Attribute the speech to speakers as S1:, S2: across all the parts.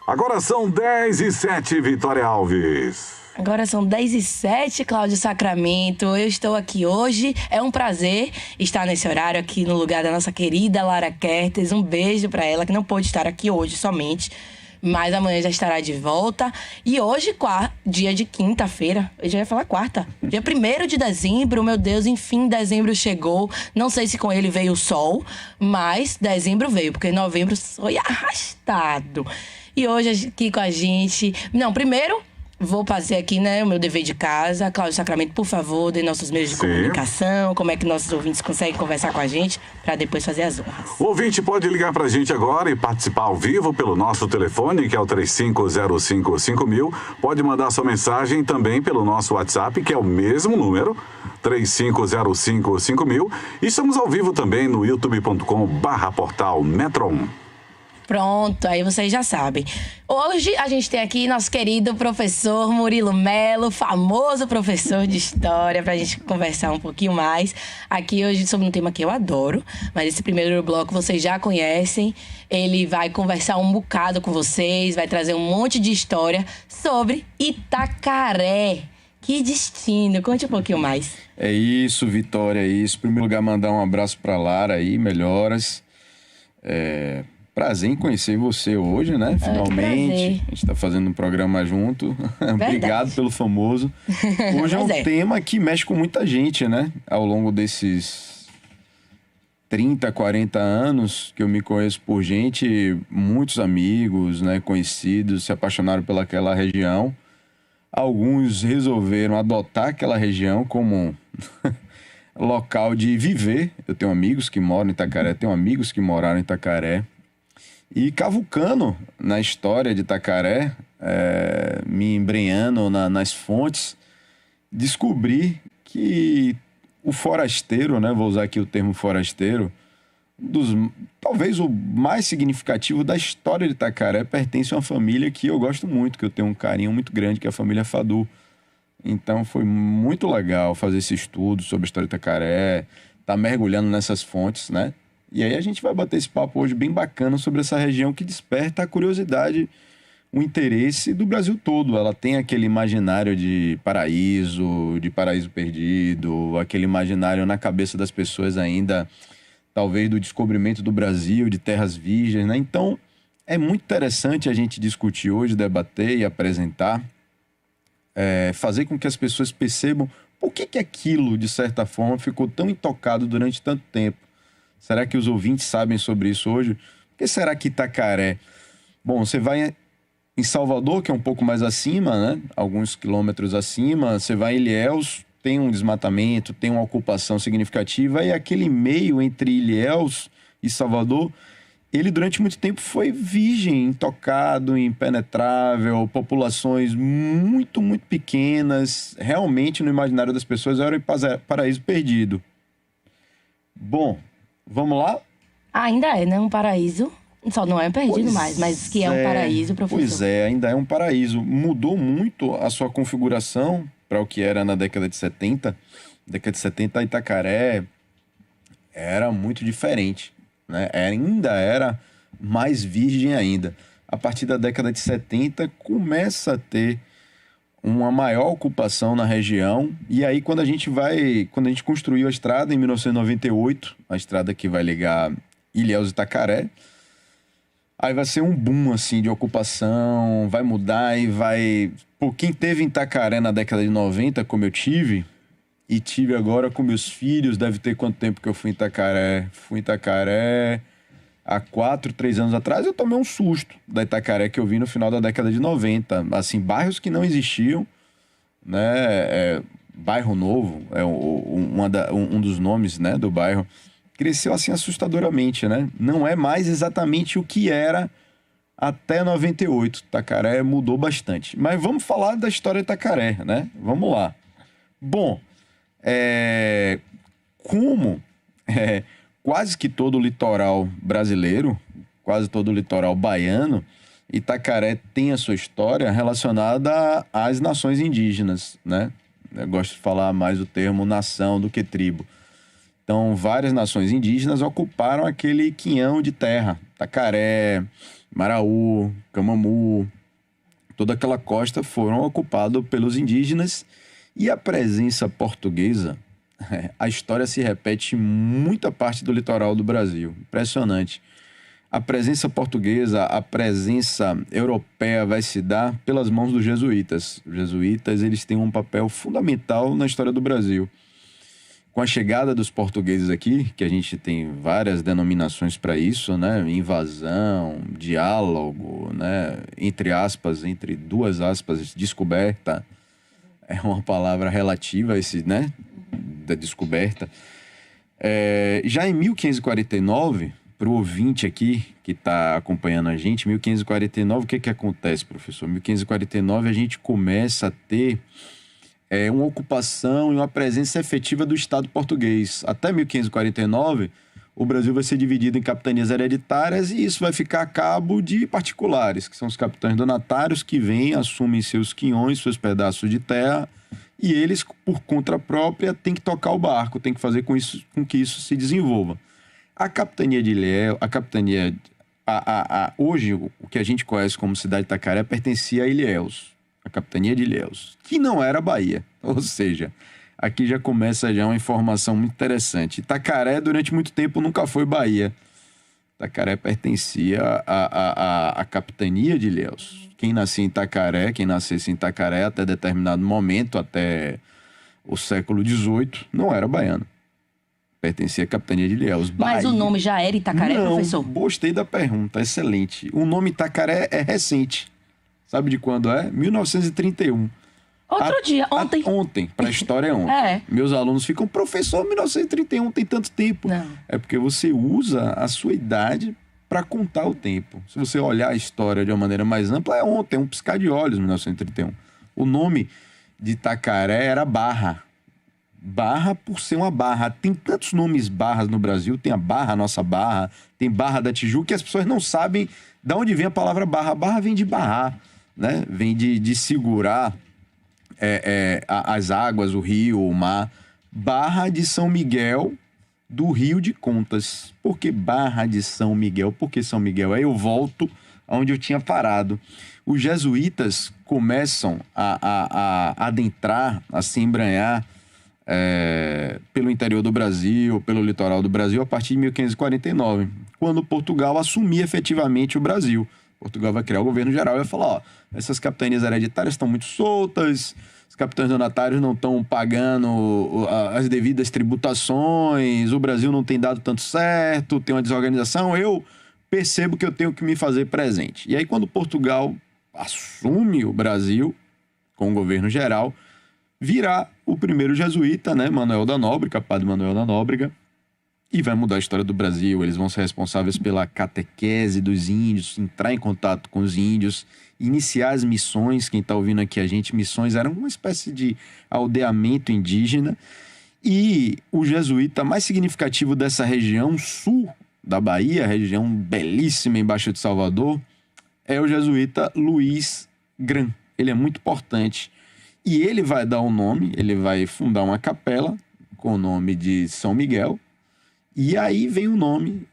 S1: Agora são 10h07, Vitória Alves.
S2: Agora são 10h07, Cláudio Sacramento. Eu estou aqui hoje. É um prazer estar nesse horário aqui no lugar da nossa querida Lara Kertes. Um beijo pra ela, que não pôde estar aqui hoje somente, mas amanhã já estará de volta. E hoje, dia de quinta-feira, eu já ia falar quarta, dia 1º de dezembro, meu Deus, enfim, dezembro chegou. Não sei se com ele veio o sol, mas dezembro veio, porque novembro foi arrastado. E hoje aqui com a gente... Não, primeiro... Vou fazer aqui, né, o meu dever de casa. Cláudio Sacramento, por favor, dê nossos meios de comunicação. Como é que nossos ouvintes conseguem conversar com a gente para depois fazer as honras.
S1: O ouvinte pode ligar pra gente agora e participar ao vivo pelo nosso telefone, que é o 35055000. Pode mandar sua mensagem também pelo nosso WhatsApp, que é o mesmo número, 35055000. E estamos ao vivo também no youtube.com/portal Metron.
S2: Pronto, aí vocês já sabem. Hoje a gente tem aqui nosso querido professor Murilo Melo, famoso professor de história, pra gente conversar um pouquinho mais. Aqui hoje sobre um tema que eu adoro, mas esse primeiro bloco vocês já conhecem. Ele vai conversar um bocado com vocês, vai trazer um monte de história sobre Itacaré. Que destino! Conte um pouquinho mais.
S3: É isso, Vitória, é isso. Em primeiro lugar, mandar um abraço pra Lara aí, melhoras. Prazer em conhecer você hoje, né? Finalmente. A gente tá fazendo um programa junto. Obrigado pelo famoso. Hoje é um tema que mexe com muita gente, né? Ao longo desses 30, 40 anos que eu me conheço por gente, muitos amigos, né, conhecidos, se apaixonaram pelaquela região. Alguns resolveram adotar aquela região como local de viver. Eu tenho amigos que moram em Itacaré, tenho amigos que moraram em Itacaré. E cavucando na história de Itacaré, me embrenhando nas fontes, descobri que o forasteiro, né, vou usar aqui o termo forasteiro, talvez o mais significativo da história de Itacaré, pertence a uma família que eu gosto muito, que eu tenho um carinho muito grande, que é a família Fadu. Então foi muito legal fazer esse estudo sobre a história de Itacaré, tá mergulhando nessas fontes, né? E aí a gente vai bater esse papo hoje bem bacana sobre essa região que desperta a curiosidade, o interesse do Brasil todo. Ela tem aquele imaginário de paraíso perdido, aquele imaginário na cabeça das pessoas ainda, talvez do descobrimento do Brasil, de terras virgens, né? Então, é muito interessante a gente discutir hoje, debater e apresentar, fazer com que as pessoas percebam por que aquilo, de certa forma, ficou tão intocado durante tanto tempo. Será que os ouvintes sabem sobre isso hoje? Por que será que Itacaré? Bom, você vai em Salvador, que é um pouco mais acima, né? Alguns quilômetros acima. Você vai em Ilhéus, tem um desmatamento, tem uma ocupação significativa. E aquele meio entre Ilhéus e Salvador, ele durante muito tempo foi virgem, intocado, impenetrável. Populações muito, muito pequenas. Realmente, no imaginário das pessoas, era o paraíso perdido. Bom... Vamos lá?
S2: Ainda é, né? Um paraíso. Só não é perdido mais, mas que é um paraíso, professor.
S3: Pois é, ainda é um paraíso. Mudou muito a sua configuração para o que era na década de 70. Na década de 70, Itacaré era muito diferente, né? Ainda era mais virgem ainda. A partir da década de 70, começa a ter uma maior ocupação na região, e aí quando a gente construiu a estrada em 1998, a estrada que vai ligar Ilhéus e Itacaré, aí vai ser um boom assim de ocupação, vai mudar e vai... Por quem teve em Itacaré na década de 90, como eu tive, e tive agora com meus filhos, deve ter quanto tempo que eu fui em Itacaré? Fui em Itacaré há 4, 3 anos atrás. Eu tomei um susto da Itacaré que eu vi no final da década de 90. Assim, bairros que não existiam, né? Bairro Novo é um dos nomes, né, do bairro. Cresceu assim assustadoramente, né? Não é mais exatamente o que era até 98. Itacaré mudou bastante. Mas vamos falar da história de Itacaré, né? Vamos lá. Bom, quase que todo o litoral brasileiro, quase todo o litoral baiano, Itacaré tem a sua história relacionada às nações indígenas, né? Eu gosto de falar mais o termo nação do que tribo. Então, várias nações indígenas ocuparam aquele quinhão de terra. Itacaré, Maraú, Camamu, toda aquela costa foram ocupadas pelos indígenas e a presença portuguesa, a história se repete em muita parte do litoral do Brasil. Impressionante. A presença portuguesa, a presença europeia vai se dar pelas mãos dos jesuítas. Os jesuítas, eles têm um papel fundamental na história do Brasil. Com a chegada dos portugueses aqui, que a gente tem várias denominações para isso, né? Invasão, diálogo, né? Entre aspas, entre duas aspas, descoberta. É uma palavra relativa a esse, né? Da descoberta. Já em 1549, para o ouvinte aqui que está acompanhando a gente, 1549, o que acontece, professor? 1549 a gente começa a ter uma ocupação e uma presença efetiva do Estado português. Até 1549, o Brasil vai ser dividido em capitanias hereditárias e isso vai ficar a cabo de particulares, que são os capitães donatários que vêm, assumem seus quinhões, seus pedaços de terra, e eles, por conta própria, têm que tocar o barco, têm que fazer com que isso se desenvolva. A capitania de Ilhéus, hoje, o que a gente conhece como cidade de Itacaré pertencia a Ilhéus, a capitania de Ilhéus, que não era Bahia. Ou seja, aqui já começa uma informação muito interessante. Itacaré, durante muito tempo, nunca foi Bahia. Itacaré pertencia à capitania de Ilhéus. Quem nascia em Itacaré, quem nascesse em Itacaré até determinado momento, até o século XVIII, não era baiano. Pertencia à capitania de Ilhéus.
S2: Mas o nome já era Itacaré, professor?
S3: Gostei da pergunta, excelente. O nome Itacaré é recente. Sabe de quando é? 1931.
S2: Outro dia, ontem.
S3: Ontem, para a história é ontem. Meus alunos ficam, professor, 1931 tem tanto tempo.
S2: Não.
S3: É porque você usa a sua idade para contar o tempo. Se você olhar a história de uma maneira mais ampla, é ontem, é um piscar de olhos, 1931. O nome de Itacaré era Barra. Barra por ser uma barra. Tem tantos nomes barras no Brasil, tem a Barra, a nossa Barra, tem Barra da Tijuca, que as pessoas não sabem de onde vem a palavra barra. Barra vem de barrar, né? Vem de segurar as águas, o rio, o mar. Barra de São Miguel do Rio de Contas. Por que Barra de São Miguel? Por que São Miguel? Aí eu volto onde eu tinha parado. Os jesuítas começam a adentrar, a se embranhar pelo interior do Brasil, pelo litoral do Brasil, a partir de 1549, quando Portugal assumia efetivamente o Brasil. Portugal vai criar o governo geral e vai falar, ó, essas capitanias hereditárias estão muito soltas, os capitães donatários não estão pagando as devidas tributações, o Brasil não tem dado tanto certo, tem uma desorganização, eu percebo que eu tenho que me fazer presente. E aí, quando Portugal assume o Brasil com o governo geral, virá o primeiro jesuíta, né, Manuel da Nóbrega, padre Manuel da Nóbrega, e vai mudar a história do Brasil. Eles vão ser responsáveis pela catequese dos índios, entrar em contato com os índios, iniciar as missões. Quem está ouvindo aqui a gente, missões eram uma espécie de aldeamento indígena. E o jesuíta mais significativo dessa região sul da Bahia, região belíssima embaixo de Salvador, é o jesuíta Luiz Gran. Ele é muito importante. E ele vai dar o nome, ele vai fundar uma capela com o nome de São Miguel. E aí vem o nome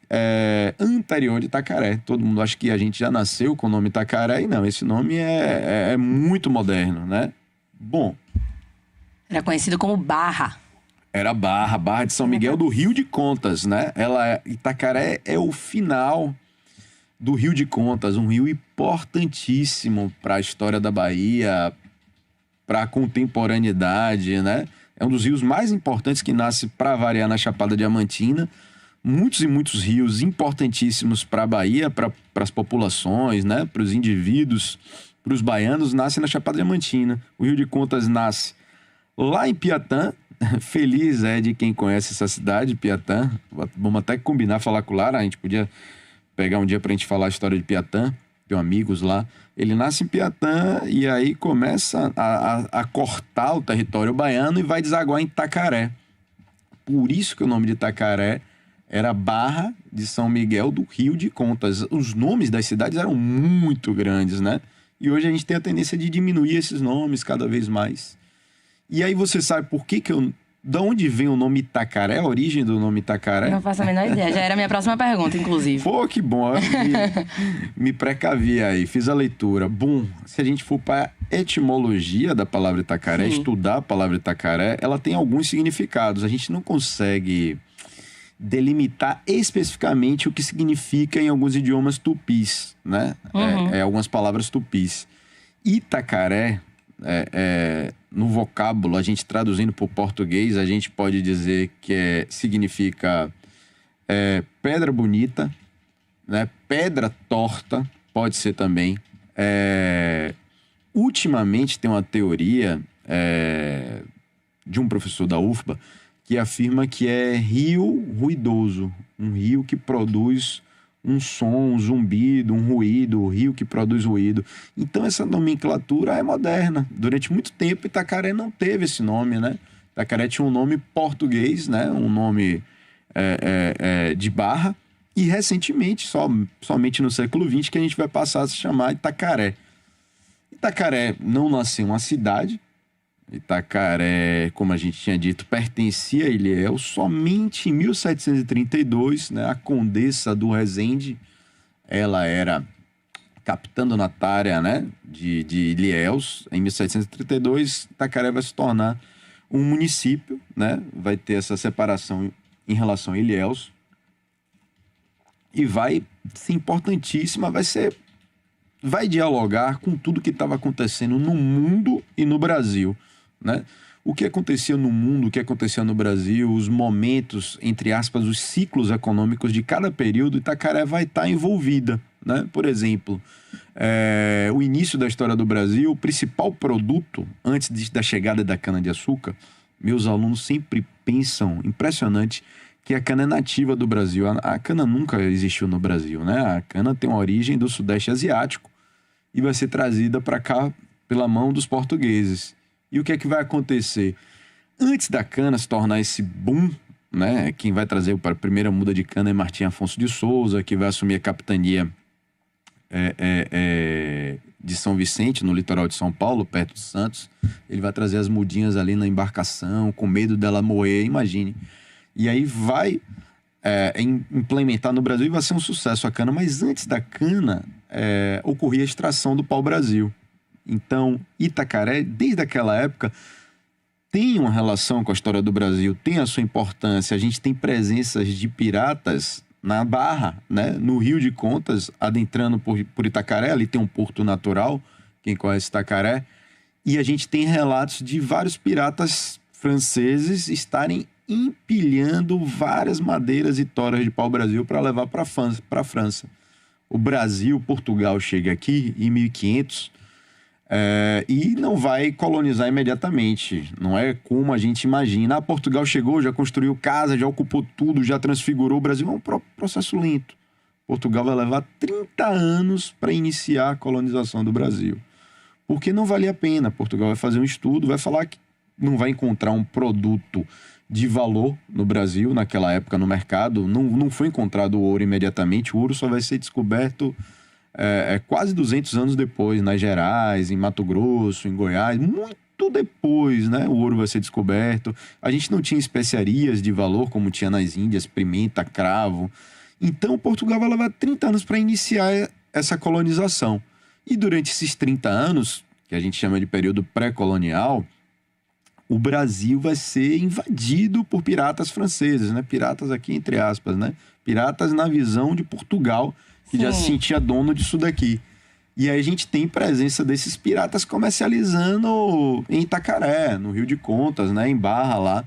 S3: anterior de Itacaré. Todo mundo acha que a gente já nasceu com o nome Itacaré. E não, esse nome é muito moderno, né? Bom.
S2: Era conhecido como Barra.
S3: Era Barra de São Miguel do Rio de Contas, né? Itacaré é o final do Rio de Contas, um rio importantíssimo para a história da Bahia, para a contemporaneidade, né? É um dos rios mais importantes que nasce, para variar, na Chapada Diamantina. Muitos e muitos rios importantíssimos para a Bahia, para as populações, né? Para os indivíduos, para os baianos, nascem na Chapada Diamantina. O Rio de Contas nasce lá em Piatã. Feliz de quem conhece essa cidade, Piatã. Vamos até combinar, falar com o Lara. A gente podia pegar um dia para a gente falar a história de Piatã. Tenho amigos lá. Ele nasce em Piatã e aí começa a cortar o território baiano e vai desaguar em Itacaré. Por isso que o nome de Itacaré era Barra de São Miguel do Rio de Contas. Os nomes das cidades eram muito grandes, né? E hoje a gente tem a tendência de diminuir esses nomes cada vez mais. E aí você sabe por que eu De onde vem o nome Itacaré? A origem do nome Itacaré?
S2: Não faço a menor ideia. Já era a minha próxima pergunta, inclusive.
S3: Pô, que bom. Me precavi aí, fiz a leitura. Bom, se a gente for para a etimologia da palavra Itacaré, estudar a palavra Itacaré, ela tem alguns significados. A gente não consegue delimitar especificamente o que significa em alguns idiomas tupis, né? Algumas palavras tupis. Itacaré, no vocábulo, a gente traduzindo para o português, a gente pode dizer que significa pedra bonita, né? Pedra torta, pode ser também. Ultimamente tem uma teoria de um professor da UFBA que afirma que é rio ruidoso, um rio que produz um som, um zumbido, um ruído, o rio que produz ruído. Então essa nomenclatura é moderna. Durante muito tempo Itacaré não teve esse nome, né? Itacaré tinha um nome português, né? Um nome de barra. E recentemente, somente no século XX, que a gente vai passar a se chamar Itacaré. Itacaré não nasceu uma cidade. Itacaré, como a gente tinha dito, pertencia a Ilhéus. Somente em 1732, né, a Condessa do Resende, ela era capitã donatária, né, de Ilhéus. Em 1732, Itacaré vai se tornar um município, né, vai ter essa separação em relação a Ilhéus. E vai ser importantíssima, vai dialogar com tudo que estava acontecendo no mundo e no Brasil, né? O que acontecia no mundo, o que acontecia no Brasil, os momentos, entre aspas, os ciclos econômicos de cada período, Itacaré vai estar envolvida, né? Por exemplo, o início da história do Brasil, o principal produto, antes da chegada da cana-de-açúcar, meus alunos sempre pensam, impressionante, que a cana é nativa do Brasil. A cana nunca existiu no Brasil, né? A cana tem uma origem do Sudeste Asiático e vai ser trazida para cá pela mão dos portugueses. E o que é que vai acontecer? Antes da cana se tornar esse boom, né? Quem vai trazer para a primeira muda de cana é Martim Afonso de Souza, que vai assumir a capitania de São Vicente, no litoral de São Paulo, perto de Santos. Ele vai trazer as mudinhas ali na embarcação, com medo dela morrer, imagine. E aí vai implementar no Brasil e vai ser um sucesso a cana. Mas antes da cana, ocorria a extração do pau-brasil. Então, Itacaré, desde aquela época, tem uma relação com a história do Brasil, tem a sua importância. A gente tem presenças de piratas na Barra, né? No Rio de Contas, adentrando por Itacaré. Ali tem um porto natural, quem conhece Itacaré. E a gente tem relatos de vários piratas franceses estarem empilhando várias madeiras e toras de pau-brasil para levar para a França. O Brasil, Portugal chega aqui em 1500 e não vai colonizar imediatamente. Não é como a gente imagina. Portugal chegou, já construiu casa, já ocupou tudo, já transfigurou. O Brasil é um processo lento. Portugal vai levar 30 anos para iniciar a colonização do Brasil. Porque não valia a pena. Portugal vai fazer um estudo, vai falar que não vai encontrar um produto de valor no Brasil, naquela época no mercado. Não foi encontrado o ouro imediatamente. O ouro só vai ser descoberto quase 200 anos depois, nas Gerais, em Mato Grosso, em Goiás, muito depois, né? O ouro vai ser descoberto. A gente não tinha especiarias de valor como tinha nas Índias, pimenta, cravo. Então, Portugal vai levar 30 anos para iniciar essa colonização. E durante esses 30 anos, que a gente chama de período pré-colonial, o Brasil vai ser invadido por piratas franceses, né? Piratas aqui entre aspas, né? Piratas na visão de Portugal, que já se sentia dono disso daqui. E aí a gente tem presença desses piratas comercializando em Itacaré, no Rio de Contas, né? Em Barra lá.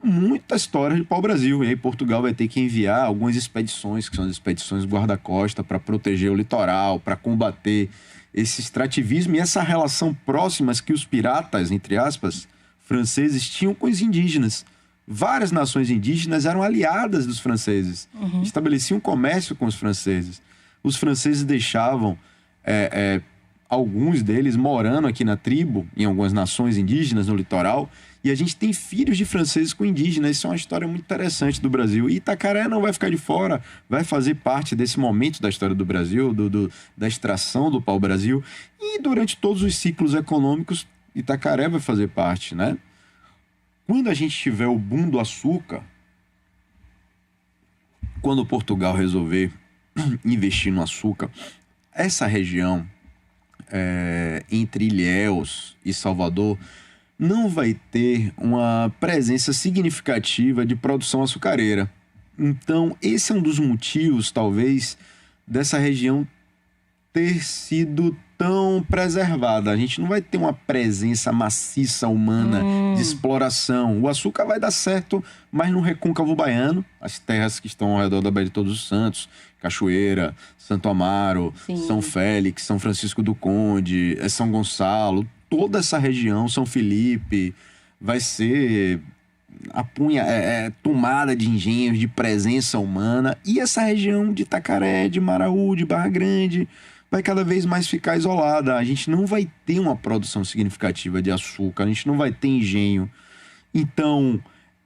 S3: Muita história de pau-brasil. E aí Portugal vai ter que enviar algumas expedições, que são as expedições guarda-costa, para proteger o litoral, para combater esse extrativismo e essa relação próximas que os piratas, entre aspas, franceses tinham com os indígenas. Várias nações indígenas eram aliadas dos franceses. Estabeleciam comércio com os franceses. Os franceses deixavam alguns deles morando aqui na tribo, em algumas nações indígenas no litoral, e a gente tem filhos de franceses com indígenas. Isso é uma história muito interessante do Brasil. E Itacaré não vai ficar de fora, vai fazer parte desse momento da história do Brasil, da extração do pau-brasil. E durante todos os ciclos econômicos, Itacaré vai fazer parte, né? Quando a gente tiver o boom do açúcar, quando Portugal resolver investir no açúcar, essa região entre Ilhéus e Salvador não vai ter uma presença significativa de produção açucareira. Então, esse é um dos motivos, talvez, dessa região ter sido tão preservada. A gente não vai ter uma presença maciça humana de exploração. O açúcar vai dar certo, mas no recôncavo baiano, as terras que estão ao redor da Baía de Todos os Santos, Cachoeira, Santo Amaro,
S2: Sim.
S3: São Félix, São Francisco do Conde, São Gonçalo, toda essa região, São Felipe, vai ser tomada de engenhos, de presença humana. E essa região de Itacaré, de Maraú, de Barra Grande, vai cada vez mais ficar isolada. A gente não vai ter uma produção significativa de açúcar, a gente não vai ter engenho. Então,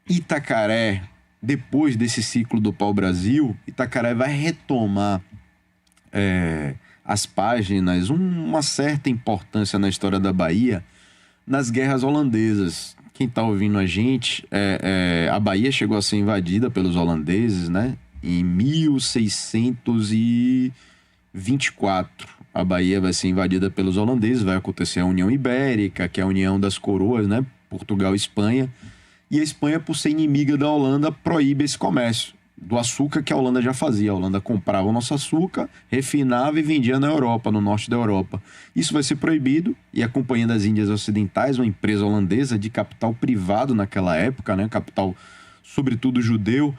S3: Itacaré, depois desse ciclo do pau-brasil, Itacaré vai retomar as páginas, uma certa importância na história da Bahia, nas guerras holandesas. Quem está ouvindo a gente, a Bahia chegou a ser invadida pelos holandeses, né? Em 1624. A Bahia vai ser invadida pelos holandeses, vai acontecer a União Ibérica, que é a união das coroas, né? Portugal e Espanha. E a Espanha, por ser inimiga da Holanda, proíbe esse comércio do açúcar que a Holanda já fazia. A Holanda comprava o nosso açúcar, refinava e vendia na Europa, no norte da Europa. Isso vai ser proibido e a Companhia das Índias Ocidentais, uma empresa holandesa de capital privado naquela época, né, capital sobretudo judeu,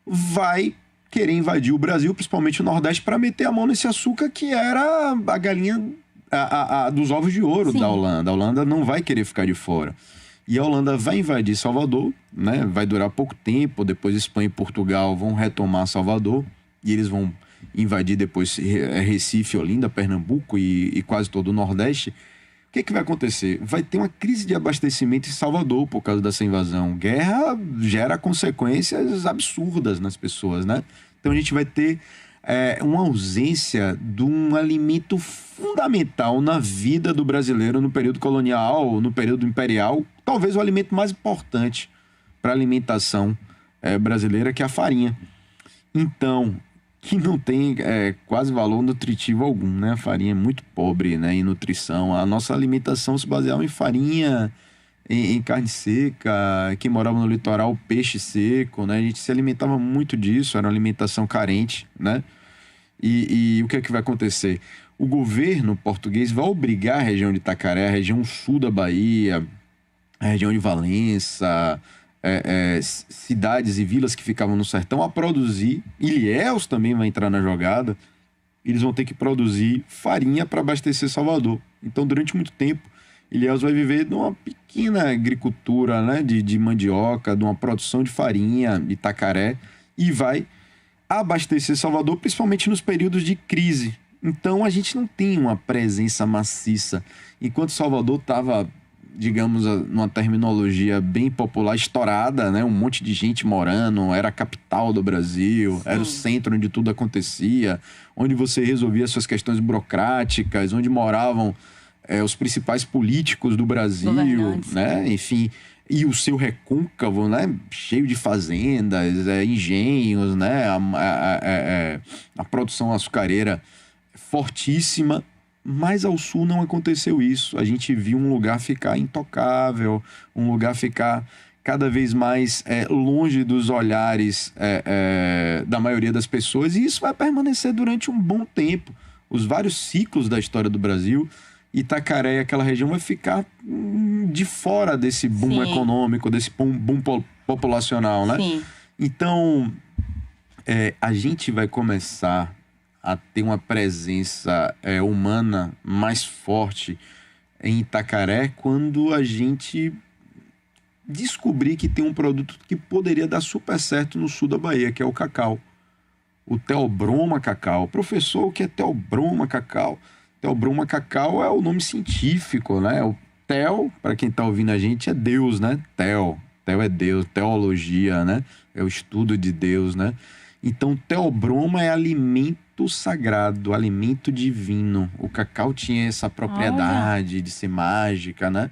S3: vai querer invadir o Brasil, principalmente o Nordeste, para meter a mão nesse açúcar que era a galinha dos ovos de ouro. Sim. Da Holanda. A Holanda não vai querer ficar de fora. E a Holanda vai invadir Salvador, né? Vai durar pouco tempo, depois Espanha e Portugal vão retomar Salvador, e eles vão invadir depois Recife, Olinda, Pernambuco e quase todo o Nordeste. O que vai acontecer? Vai ter uma crise de abastecimento em Salvador por causa dessa invasão. Guerra gera consequências absurdas nas pessoas, né? Então a gente vai ter uma ausência de um alimento fundamental na vida do brasileiro no período colonial, no período imperial, talvez o alimento mais importante para a alimentação brasileira, que é a farinha. Então, que não tem quase valor nutritivo algum, né? A farinha é muito pobre, né, em nutrição. A nossa alimentação se baseava em farinha, em carne seca. Quem morava no litoral, peixe seco, né? A gente se alimentava muito disso, era uma alimentação carente, né? E o que é que vai acontecer? O governo português vai obrigar a região de Itacaré, a região sul da Bahia, a região de Valença, cidades e vilas que ficavam no sertão a produzir. Ilhéus também vai entrar na jogada. Eles vão ter que produzir farinha para abastecer Salvador. Então, durante muito tempo, Ilhéus vai viver de uma pequena agricultura, né, de mandioca, de uma produção de farinha, Itacaré, e vai abastecer Salvador, principalmente nos períodos de crise. Então, a gente não tem uma presença maciça. Enquanto Salvador estava, digamos, numa terminologia bem popular, estourada, né? Um monte de gente morando, era a capital do Brasil, sim, era o centro onde tudo acontecia, onde você resolvia suas questões burocráticas, onde moravam os principais políticos do Brasil, né? Enfim, e o seu recôncavo, né? Cheio de fazendas, engenhos, né? A produção açucareira fortíssima. Mas ao sul não aconteceu isso. A gente viu um lugar ficar intocável, um lugar ficar cada vez mais longe dos olhares da maioria das pessoas, e isso vai permanecer durante um bom tempo. Os vários ciclos da história do Brasil, Itacaré e aquela região vai ficar de fora desse boom, sim, econômico, desse boom populacional, né? Sim. Então, a gente vai começar a ter uma presença humana mais forte em Itacaré quando a gente descobrir que tem um produto que poderia dar super certo no sul da Bahia, que é o cacau. O Theobroma cacau. Professor, o que é Theobroma cacau? Theobroma cacau é o nome científico, né? O Theo, para quem está ouvindo a gente, é Deus, né? Theo é Deus, teologia, né? É o estudo de Deus, né? Então, Theobroma é alimento sagrado, alimento divino. O cacau tinha essa propriedade de ser mágica, né?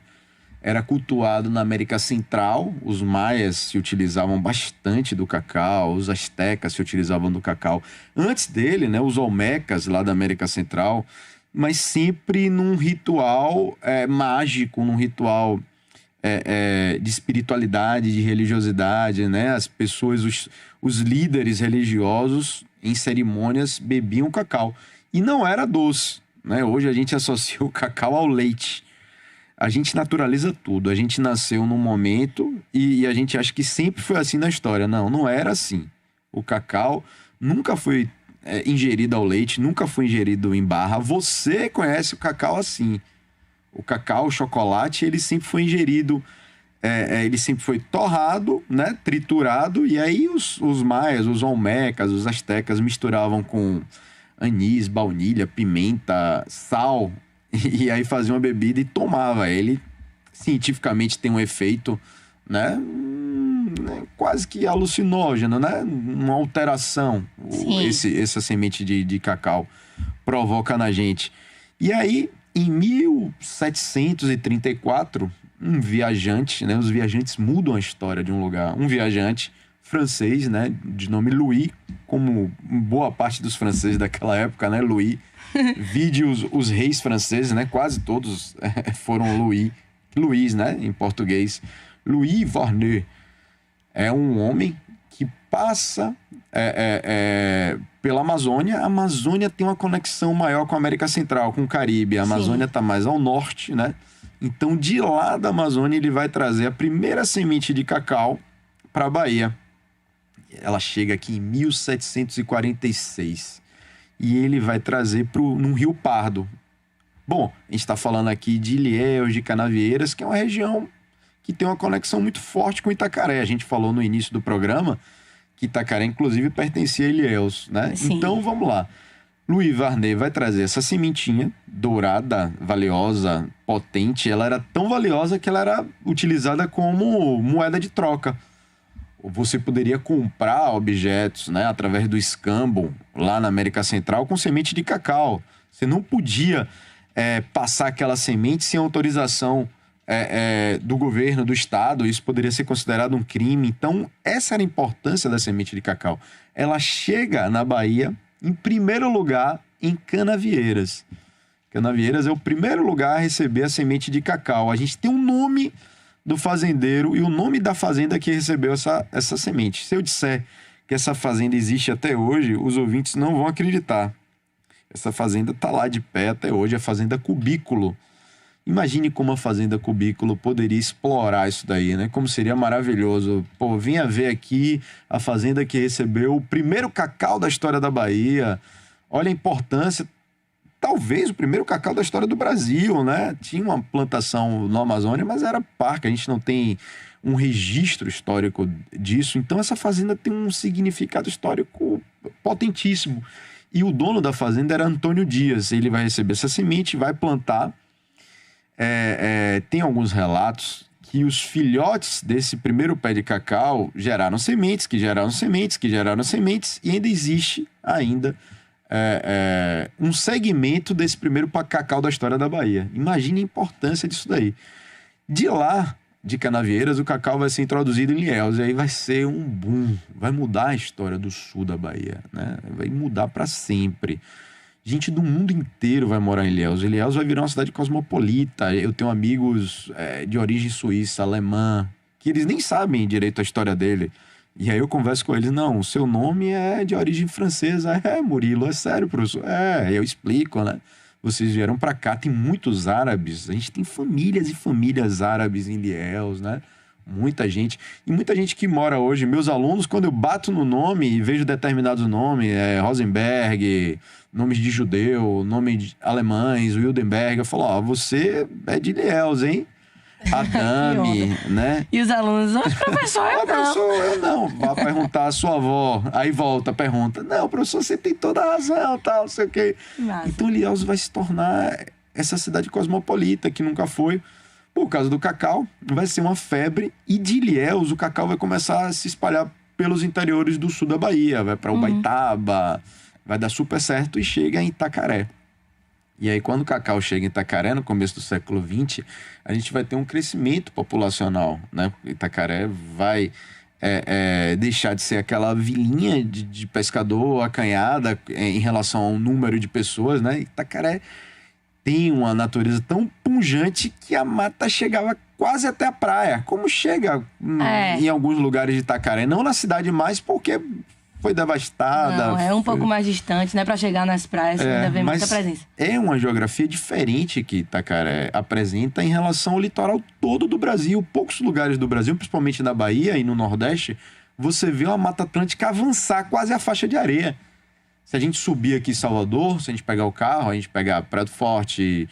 S3: era cultuado na América Central. Os maias se utilizavam bastante do cacau, os astecas se utilizavam do cacau. Antes dele, né, os olmecas lá da América Central, mas sempre num ritual mágico, num ritual de espiritualidade, de religiosidade, né? As pessoas, os líderes religiosos em cerimônias bebiam cacau. E não era doce, né? Hoje a gente associa o cacau ao leite. A gente naturaliza tudo. A gente nasceu num momento e a gente acha que sempre foi assim na história. Não, não era assim. O cacau nunca foi ingerido ao leite, nunca foi ingerido em barra. Você conhece o cacau assim. O cacau, o chocolate, ele sempre foi ingerido, ele sempre foi torrado, né, triturado, e aí os maias, os olmecas, os astecas misturavam com anis, baunilha, pimenta, sal, e aí faziam uma bebida e tomava. Ele cientificamente tem um efeito, né, quase que alucinógeno, né, uma alteração, essa semente de cacau provoca na gente. E aí, em 1734, um viajante, né, os viajantes mudam a história de um lugar. Um viajante francês, né, de nome Louis, como boa parte dos franceses daquela época, né, Louis. Vide os reis franceses, né, quase todos foram Louis, né, em português. Louis Varnet é um homem que passa pela Amazônia. A Amazônia tem uma conexão maior com a América Central, com o Caribe. A Amazônia está mais ao norte, né? Então, de lá da Amazônia, ele vai trazer a primeira semente de cacau para a Bahia. Ela chega aqui em 1746. E ele vai trazer num Rio Pardo. Bom, a gente está falando aqui de Ilhéus, de Canavieiras, que é uma região que tem uma conexão muito forte com Itacaré. A gente falou no início do programa que Itacaré, inclusive, pertencia a Ilhéus, né? Sim. Então, vamos lá. Louis Varnet vai trazer essa sementinha dourada, valiosa, potente. Ela era tão valiosa que ela era utilizada como moeda de troca. Você poderia comprar objetos, né, através do escambo lá na América Central com semente de cacau. Você não podia passar aquela semente sem autorização do governo, do estado. Isso poderia ser considerado um crime. Então, essa era a importância da semente de cacau. Ela chega na Bahia, em primeiro lugar, em Canavieiras. Canavieiras é o primeiro lugar a receber a semente de cacau. A gente tem um nome do fazendeiro e o nome da fazenda que recebeu essa semente. Se eu disser que essa fazenda existe até hoje, os ouvintes não vão acreditar. Essa fazenda está lá de pé até hoje, a Fazenda Cubículo. Imagine como a Fazenda Cubículo poderia explorar isso daí, né? Como seria maravilhoso. Pô, venha ver aqui a fazenda que recebeu o primeiro cacau da história da Bahia. Olha a importância. Talvez o primeiro cacau da história do Brasil, né? Tinha uma plantação na Amazônia, mas era parque. A gente não tem um registro histórico disso. Então, essa fazenda tem um significado histórico potentíssimo. E o dono da fazenda era Antônio Dias. Ele vai receber essa semente, vai plantar. Tem alguns relatos que os filhotes desse primeiro pé de cacau geraram sementes, que geraram sementes, que geraram sementes, e ainda existe um segmento desse primeiro cacau da história da Bahia. Imagine a importância disso daí. De lá, de Canavieiras, o cacau vai ser introduzido em Ilhéus, e aí vai ser um boom, vai mudar a história do sul da Bahia, né? Vai mudar para sempre. Gente do mundo inteiro vai morar em Ilhéus. Ilhéus vai virar uma cidade cosmopolita. Eu tenho amigos de origem suíça, alemã, que eles nem sabem direito a história dele. E aí eu converso com eles, não, o seu nome é de origem francesa. Murilo, é sério, professor? Eu explico, né? Vocês vieram pra cá, tem muitos árabes. A gente tem famílias e famílias árabes em Ilhéus, né? Muita gente. E muita gente que mora hoje. Meus alunos, quando eu bato no nome e vejo determinados nomes, Rosenberg, nomes de judeu, nomes de alemães, Wildenberg, eu falo, você é de Ilhéus, hein? Adame, né?
S2: E os alunos, professor,
S3: eu não. Vai perguntar a sua avó. Aí volta, pergunta. Não, professor, você tem toda a razão, tal, não sei o quê. Nossa. Então, Ilhéus vai se tornar essa cidade cosmopolita que nunca foi. Por causa do cacau, vai ser uma febre. E de Ilhéus, o cacau vai começar a se espalhar pelos interiores do sul da Bahia. Vai para Ubaitaba, vai dar super certo e chega em Itacaré. E aí, quando o cacau chega em Itacaré, no começo do século XX, a gente vai ter um crescimento populacional, né? Itacaré vai deixar de ser aquela vilinha de pescador acanhada em relação ao número de pessoas, né? Itacaré tem uma natureza tão pujante que a mata chegava quase até a praia, como chega em alguns lugares de Itacaré. Não na cidade mais, porque foi devastada.
S2: Não, é um pouco mais distante, né? Para chegar nas praias, ainda vem muita presença.
S3: É uma geografia diferente que Itacaré apresenta em relação ao litoral todo do Brasil. Poucos lugares do Brasil, principalmente na Bahia e no Nordeste, você vê uma Mata Atlântica avançar quase a faixa de areia. Se a gente subir aqui em Salvador, se a gente pegar o carro, a gente pegar Praia do Forte,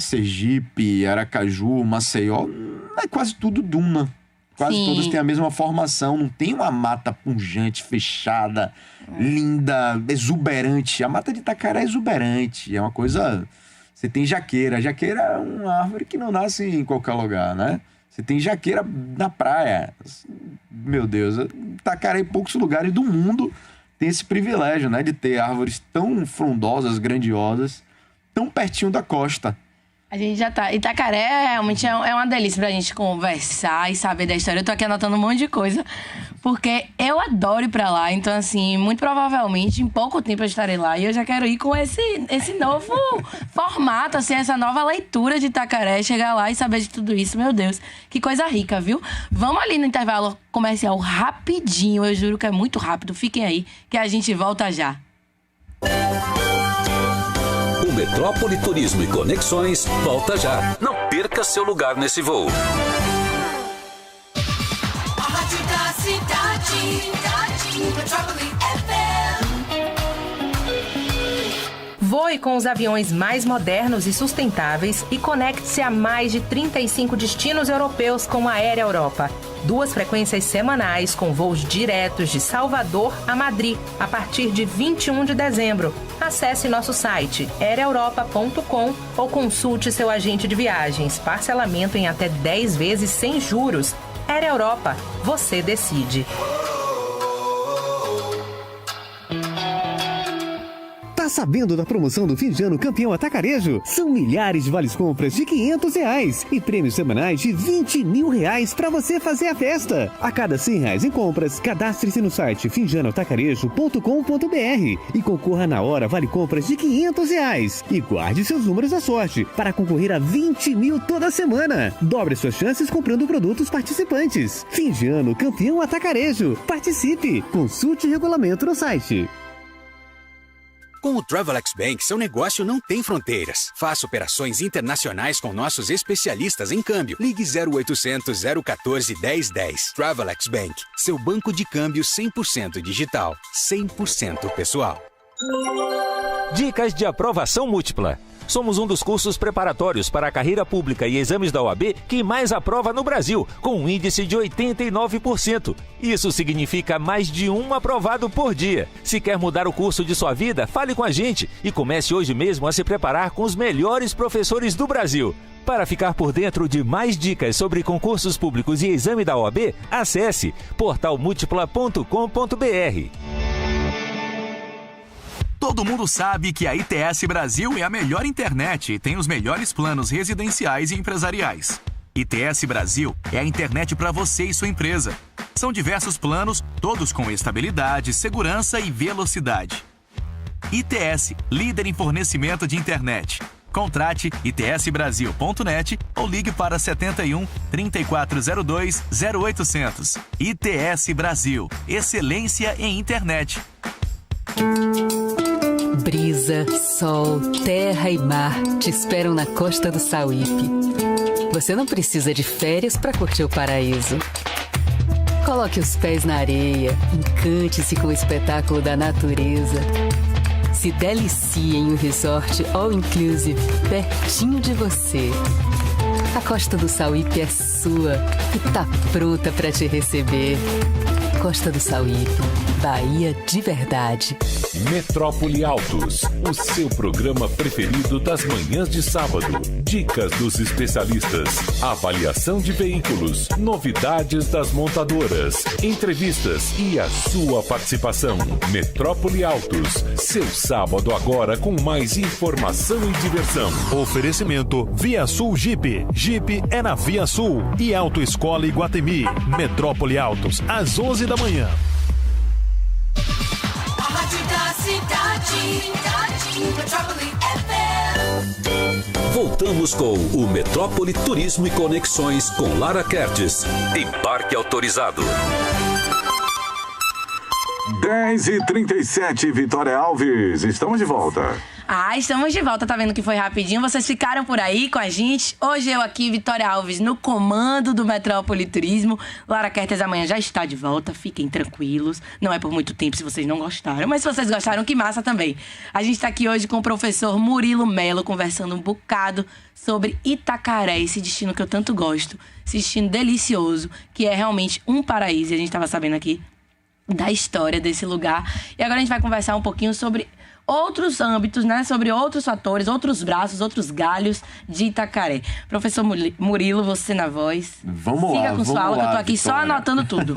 S3: Sergipe, Aracaju, Maceió, é quase tudo duna. Quase todas têm a mesma formação, não tem uma mata pujante, fechada, linda, exuberante. A mata de Itacaré é exuberante, é uma coisa... Você tem jaqueira. A jaqueira é uma árvore que não nasce em qualquer lugar, né? Você tem jaqueira na praia. Meu Deus, Itacaré em poucos lugares do mundo tem esse privilégio, né? De ter árvores tão frondosas, grandiosas, tão pertinho da costa.
S2: A gente já tá... Itacaré realmente é uma delícia pra gente conversar e saber da história. Eu tô aqui anotando um monte de coisa, porque eu adoro ir pra lá. Então, assim, muito provavelmente, em pouco tempo eu estarei lá. E eu já quero ir com esse novo formato, assim, essa nova leitura de Itacaré. Chegar lá e saber de tudo isso. Meu Deus, que coisa rica, viu? Vamos ali no intervalo comercial rapidinho. Eu juro que é muito rápido. Fiquem aí, que a gente volta já.
S4: O Metrópole Turismo e Conexões volta já. Não perca seu lugar nesse voo.
S5: A rádio da cidade, Metrópole FM.
S6: Voe com os aviões mais modernos e sustentáveis e conecte-se a mais de 35 destinos europeus com a Air Europa. 2 frequências semanais com voos diretos de Salvador a Madrid, a partir de 21 de dezembro. Acesse nosso site aereuropa.com ou consulte seu agente de viagens. Parcelamento em até 10 vezes sem juros. Air Europa, você decide.
S7: Tá sabendo da promoção do fim de ano Campeão Atacarejo? São milhares de vales compras de R$500 e prêmios semanais de R$20 mil para você fazer a festa. A cada R$100 em compras, cadastre-se no site finjanoatacarejo.com.br e concorra na hora vale compras de R$500 e guarde seus números da sorte para concorrer a R$20 mil toda semana. Dobre suas chances comprando produtos participantes. Fim de ano Campeão Atacarejo. Participe! Consulte o regulamento no site.
S8: Com o Travelex Bank, seu negócio não tem fronteiras. Faça operações internacionais com nossos especialistas em câmbio. Ligue 0800 014 1010. Travelex Bank, seu banco de câmbio 100% digital, 100% pessoal.
S9: Dicas de aprovação múltipla. Somos um dos cursos preparatórios para a carreira pública e exames da OAB que mais aprova no Brasil, com um índice de 89%. Isso significa mais de um aprovado por dia. Se quer mudar o curso de sua vida, fale com a gente e comece hoje mesmo a se preparar com os melhores professores do Brasil. Para ficar por dentro de mais dicas sobre concursos públicos e exame da OAB, acesse portalmultipla.com.br.
S10: Todo mundo sabe que a ITS Brasil é a melhor internet e tem os melhores planos residenciais e empresariais. ITS Brasil é a internet para você e sua empresa. São diversos planos, todos com estabilidade, segurança e velocidade. ITS, líder em fornecimento de internet. Contrate itsbrasil.net ou ligue para 71 3402 0800. ITS Brasil, excelência em internet.
S11: Brisa, sol, terra e mar te esperam na costa do Sauípe. Você não precisa de férias para curtir o paraíso. Coloque os pés na areia, encante-se com o espetáculo da natureza. Se delicie em um resort all-inclusive, pertinho de você. A costa do Sauípe é sua e tá pronta para te receber. costa do Sauípe. Bahia de verdade.
S12: Metrópole Autos, o seu programa preferido das manhãs de sábado. Dicas dos especialistas, avaliação de veículos, novidades das montadoras, entrevistas e a sua participação. Metrópole Autos, seu sábado agora com mais informação e diversão.
S13: Oferecimento Via Sul Jeep. Jeep é na Via Sul e Autoescola Iguatemi. Metrópole Autos, às 11 da manhã.
S5: A rádio da cidade. Metrópole FM.
S4: Voltamos com o Metrópole Turismo e Conexões com Lara Kertes. Embarque autorizado.
S1: 10h37, Vitória Alves. Estamos de volta.
S2: Estamos de volta, tá vendo que foi rapidinho? Vocês ficaram por aí com a gente. Hoje eu aqui, Vitória Alves, no comando do Metrópole Turismo. Lara Kertes amanhã já está de volta, fiquem tranquilos. Não é por muito tempo se vocês não gostaram, mas se vocês gostaram, que massa também. A gente tá aqui hoje com o professor Murilo Melo, conversando um bocado sobre Itacaré, esse destino que eu tanto gosto. Esse destino delicioso, que é realmente um paraíso. E a gente tava sabendo aqui da história desse lugar. E agora a gente vai conversar um pouquinho sobre outros âmbitos, né? Sobre outros fatores, outros braços, outros galhos de Itacaré. Professor Murilo, você na voz.
S3: Vamos lá,
S2: siga com sua aula, que eu tô aqui
S3: Vitória.
S2: só anotando tudo.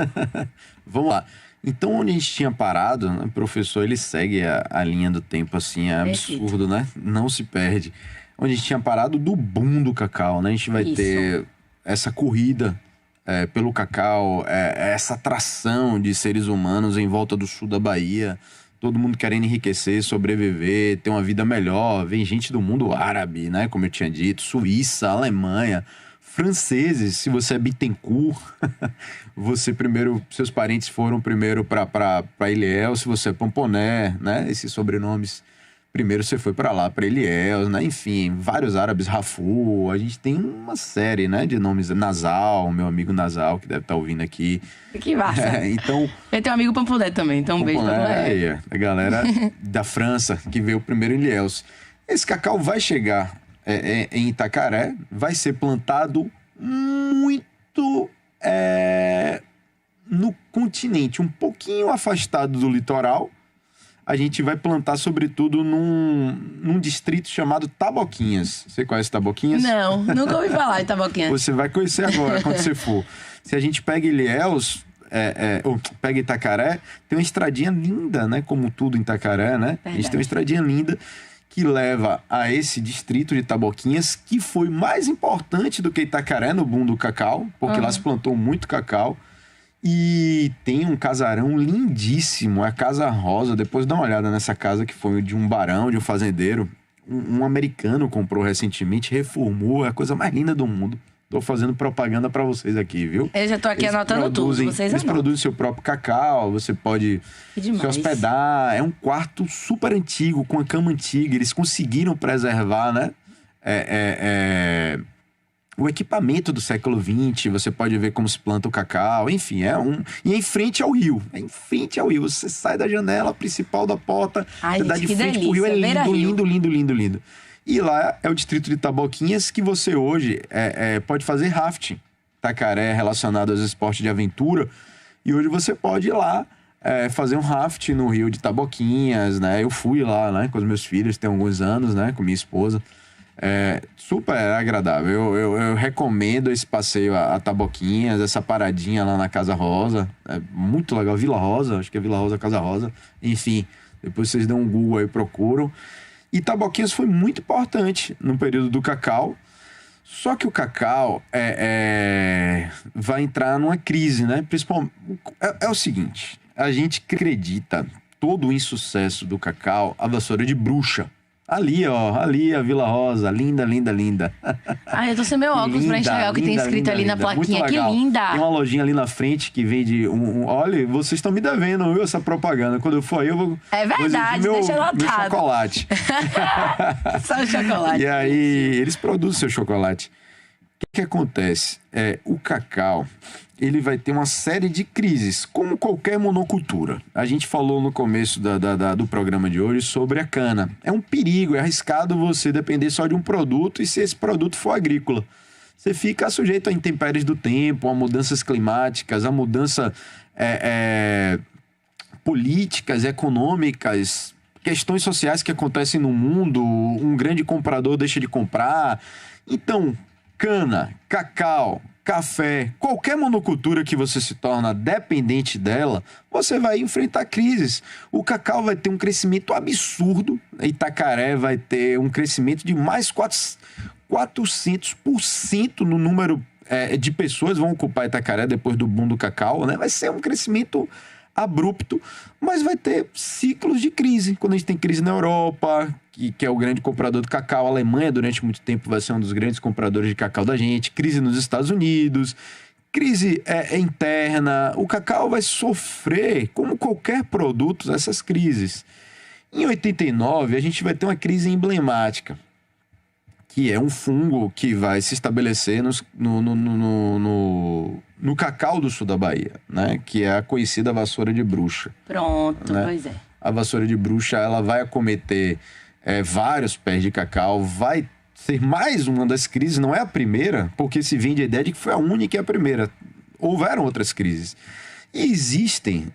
S3: Vamos lá. Então, onde a gente tinha parado, né, o professor, ele segue a linha do tempo, assim, é absurdo, né? Não se perde. Onde a gente tinha parado do boom do cacau, né? A gente vai ter essa corrida pelo cacau, essa atração de seres humanos em volta do sul da Bahia. Todo mundo querendo enriquecer, sobreviver, ter uma vida melhor. Vem gente do mundo árabe, né? Como eu tinha dito, Suíça, Alemanha, franceses. Se você é Bittencourt, seus parentes foram primeiro para Ilhéus. Se você é Pomponé, né? Esses sobrenomes, primeiro você foi para lá, para Ilhéus, né? Enfim, vários árabes, Rafu. A gente tem uma série, né? De nomes. Nasal, meu amigo Nasal, que deve estar ouvindo aqui.
S2: Que massa.
S3: Então,
S2: eu tenho um amigo Pamponé também, então um beijo pra Pamponé.
S3: A galera da França, que veio primeiro em Ilhéus. Esse cacau vai chegar em Itacaré, vai ser plantado muito no continente, um pouquinho afastado do litoral. A gente vai plantar, sobretudo, num distrito chamado Taboquinhas. Você conhece Taboquinhas?
S2: Não, nunca ouvi falar de Taboquinhas.
S3: Você vai conhecer agora, quando você for. Se a gente pega Ilhéus, ou pega Itacaré, tem uma estradinha linda, né? Como tudo em Itacaré, né? Verdade. A gente tem uma estradinha linda que leva a esse distrito de Taboquinhas, que foi mais importante do que Itacaré no boom do cacau, porque lá se plantou muito cacau. E tem um casarão lindíssimo, a Casa Rosa. Depois dá uma olhada nessa casa, que foi de um barão, de um fazendeiro. Um americano comprou recentemente, reformou, é a coisa mais linda do mundo. Tô fazendo propaganda pra vocês aqui, viu?
S2: Eu já tô aqui anotando tudo, vocês
S3: Eles produzem seu próprio cacau, você pode se hospedar. É um quarto super antigo, com a cama antiga. Eles conseguiram preservar, né? O equipamento do século XX, você pode ver como se planta o cacau, enfim, E em frente ao rio. Você sai da janela principal da porta, você dá de frente pro rio, é lindo. E lá é o distrito de Taboquinhas, que você hoje pode fazer rafting. Itacaré é relacionado aos esportes de aventura. E hoje você pode ir lá fazer um rafting no rio de Taboquinhas, né? Eu fui lá, né, com os meus filhos, tem alguns anos, né, com minha esposa. Super agradável. Eu recomendo esse passeio a Taboquinhas, essa paradinha lá na Casa Rosa. É muito legal. Vila Rosa, acho que é Vila Rosa, Casa Rosa. Enfim, depois vocês dão um Google aí, procuram. E Taboquinhas foi muito importante no período do cacau. Só que o cacau vai entrar numa crise, né? Principalmente, é o seguinte, a gente acredita todo o insucesso do cacau a vassoura de bruxa. Ali, a Vila Rosa, linda.
S2: Eu tô sem meu óculos pra enxergar o que tem escrito ali na plaquinha. Que linda!
S3: Tem uma lojinha ali na frente que vende olha, vocês estão me devendo, viu, essa propaganda. Quando eu for aí, eu vou...
S2: É verdade, deixa anotado.
S3: Meu chocolate.
S2: Só o chocolate.
S3: E aí, eles produzem seu chocolate. O que acontece? O cacau, ele vai ter uma série de crises, como qualquer monocultura. A gente falou no começo do programa de hoje sobre a cana. É um perigo, é arriscado você depender só de um produto, e se esse produto for agrícola. Você fica sujeito a intempéries do tempo, a mudanças climáticas, a mudança políticas, econômicas, questões sociais que acontecem no mundo, um grande comprador deixa de comprar. Então, cana, cacau, café, qualquer monocultura que você se torna dependente dela, você vai enfrentar crises. O cacau vai ter um crescimento absurdo, Itacaré vai ter um crescimento de mais 400% no número de pessoas vão ocupar Itacaré depois do boom do cacau, né? Vai ser um crescimento abrupto, mas vai ter ciclos de crise. Quando a gente tem crise na Europa, que é o grande comprador do cacau, a Alemanha durante muito tempo vai ser um dos grandes compradores de cacau da gente, crise nos Estados Unidos, crise interna, o cacau vai sofrer, como qualquer produto, essas crises. Em 89, a gente vai ter uma crise emblemática, que é um fungo que vai se estabelecer no cacau do sul da Bahia, né? Que é a conhecida vassoura de bruxa.
S2: Pronto,
S3: né?
S2: Pois é.
S3: A vassoura de bruxa, ela vai acometer vários pés de cacau, vai ser mais uma das crises, não é a primeira, porque se vende a ideia de que foi a única e a primeira. Houveram outras crises. E existem,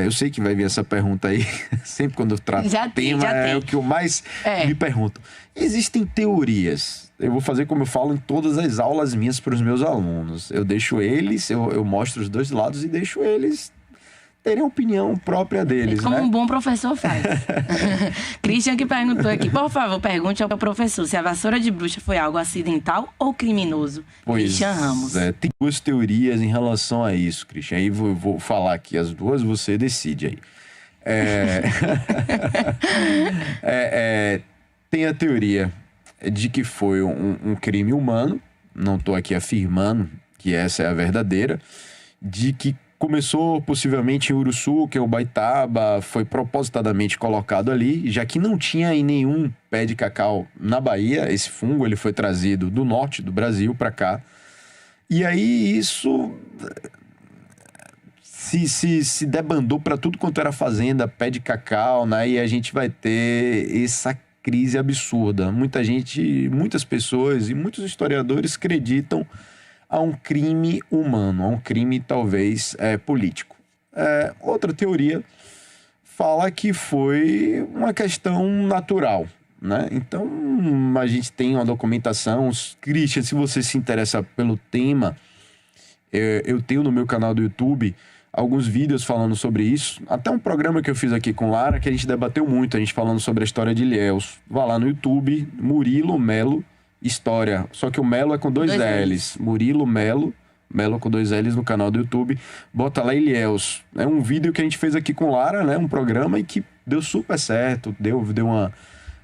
S3: eu sei que vai vir essa pergunta aí, sempre quando eu trato o tema, é o que eu mais me pergunto. Existem teorias, eu vou fazer como eu falo em todas as aulas minhas para os meus alunos. Eu deixo eles, eu mostro os dois lados e deixo eles terem a opinião própria deles,
S2: como
S3: né?
S2: um bom professor faz. Christian que perguntou aqui, por favor, pergunte ao professor se a vassoura de bruxa foi algo acidental ou criminoso. Christian Ramos.
S3: Tem duas teorias em relação a isso, Christian. Aí vou falar aqui as duas, você decide aí. Tem a teoria de que foi um crime humano, não estou aqui afirmando que essa é a verdadeira, de que começou possivelmente em Uruçu, que é o Baitaba, foi propositadamente colocado ali, já que não tinha em nenhum pé de cacau na Bahia, esse fungo ele foi trazido do norte do Brasil para cá. E aí isso se debandou para tudo quanto era fazenda, pé de cacau, né? E a gente vai ter essa crise absurda. Muitas pessoas e muitos historiadores acreditam a um crime humano, a um crime talvez político. Outra teoria fala que foi uma questão natural, né? Então, a gente tem uma documentação. Christian, se você se interessa pelo tema, eu tenho no meu canal do YouTube alguns vídeos falando sobre isso. Até um programa que eu fiz aqui com Lara, que a gente debateu muito, a gente falando sobre a história de Ilhéus. Vá lá no YouTube, Murilo Melo História, só que o Melo é com dois L's. Murilo Melo com dois L's no canal do YouTube. Bota lá Ilhéus. É um vídeo que a gente fez aqui com Lara, né? Um programa e que deu super certo, deu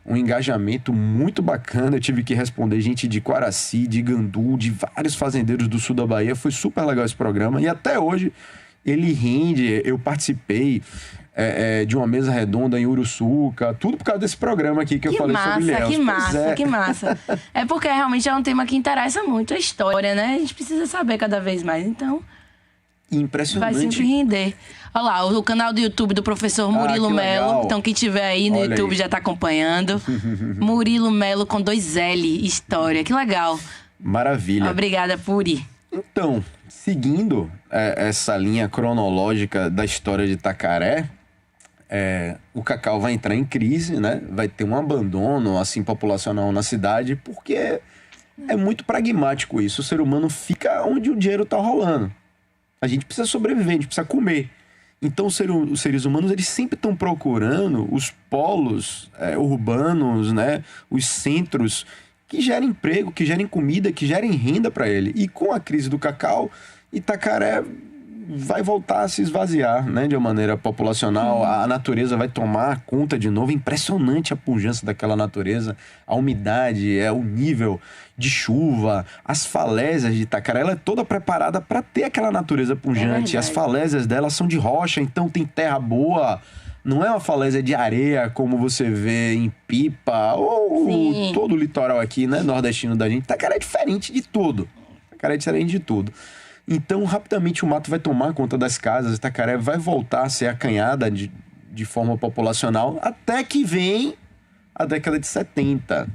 S3: um engajamento muito bacana. Eu tive que responder gente de Quaraci, de Gandu, de vários fazendeiros do sul da Bahia. Foi super legal esse programa e até hoje ele rende. Eu participei de uma mesa redonda em Uruçuca, tudo por causa desse programa aqui que eu falei sobre Ilhéus.
S2: Que massa. É porque realmente é um tema que interessa muito a história, né? A gente precisa saber cada vez mais, então
S3: impressionante.
S2: Vai sempre render. Olha lá, o canal do YouTube do professor Murilo Melo. Então, quem tiver aí no YouTube já tá acompanhando. Murilo Melo com 2L, História. Que legal.
S3: Maravilha.
S2: Obrigada, Puri.
S3: Então, seguindo essa linha cronológica da história de Itacaré, o cacau vai entrar em crise, né? Vai ter um abandono assim populacional na cidade, porque é muito pragmático isso. O ser humano fica onde o dinheiro tá rolando. A gente precisa sobreviver, a gente precisa comer. Então os seres humanos eles sempre estão procurando os polos urbanos, né? Os centros que gerem emprego, que gerem comida, que gerem renda para ele. E com a crise do cacau, Itacaré vai voltar a se esvaziar, né, de uma maneira populacional. A natureza vai tomar conta de novo. Impressionante a pujança daquela natureza, a umidade, o nível de chuva, as falésias de Itacaré. Ela é toda preparada para ter aquela natureza pujante. As falésias dela são de rocha, então tem terra boa. Não é uma falésia de areia como você vê em Pipa ou todo o litoral aqui, né, nordestino da gente. Itacaré é diferente de tudo. Itacaré é diferente de tudo. Então, rapidamente, o mato vai tomar conta das casas, Itacaré vai voltar a ser acanhada de forma populacional, até que vem a década de 70.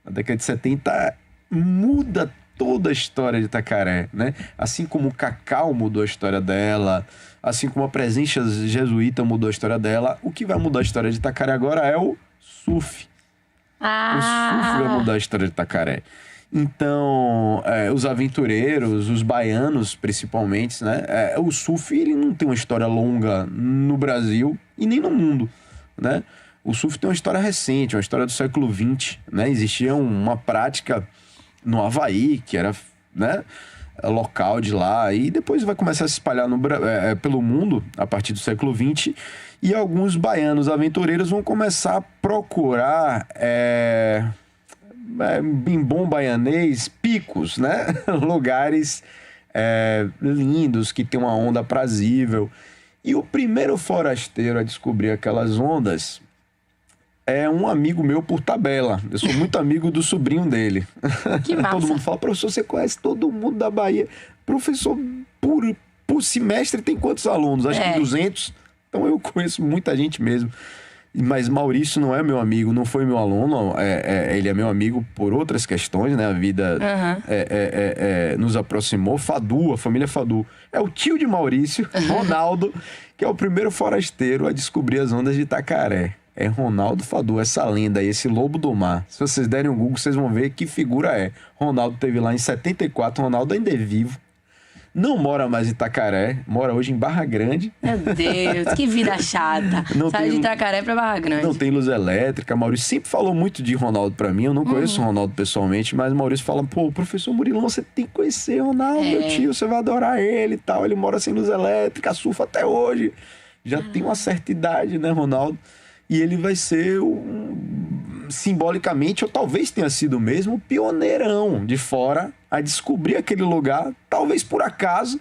S3: A década de 70 muda toda a história de Itacaré, né? Assim como o cacau mudou a história dela, assim como a presença jesuíta mudou a história dela, o que vai mudar a história de Itacaré agora é o surf. O surf vai mudar a história de Itacaré. Então, os aventureiros, os baianos principalmente, né? O surf ele não tem uma história longa no Brasil e nem no mundo, né? O surf tem uma história recente, uma história do século XX, né? Existia uma prática no Havaí, que era, né, local de lá, e depois vai começar a se espalhar pelo mundo a partir do século XX, e alguns baianos aventureiros vão começar a procurar, em bom baianês, picos, né? Lugares lindos, que tem uma onda aprazível. E o primeiro forasteiro a descobrir aquelas ondas é um amigo meu por tabela. Eu sou muito amigo do sobrinho dele.
S2: Que massa.
S3: Todo mundo fala, professor, você conhece todo mundo da Bahia. Professor, por semestre tem quantos alunos? Acho que 200. Então eu conheço muita gente mesmo. Mas Maurício não é meu amigo, não foi meu aluno. Ele é meu amigo por outras questões, né? A vida nos aproximou. Fadu, a família Fadu. É o tio de Maurício, Ronaldo, que é o primeiro forasteiro a descobrir as ondas de Itacaré. É Ronaldo Fadu, essa lenda aí, esse lobo do mar. Se vocês derem um Google, vocês vão ver que figura é. Ronaldo teve lá em 74, Ronaldo ainda é vivo. Não mora mais em Itacaré, mora hoje em Barra Grande.
S2: Meu Deus, que vida chata. Sai de Itacaré pra Barra Grande.
S3: Não tem luz elétrica. Maurício sempre falou muito de Ronaldo pra mim. Eu não conheço o Ronaldo pessoalmente, mas Maurício fala, pô, professor Murilão, você tem que conhecer Ronaldo, meu tio, você vai adorar ele e tal. Ele mora sem luz elétrica, surfa até hoje. Já tem uma certa idade, né, Ronaldo? E ele vai ser, simbolicamente, ou talvez tenha sido mesmo, o pioneirão de fora a descobrir aquele lugar, talvez por acaso,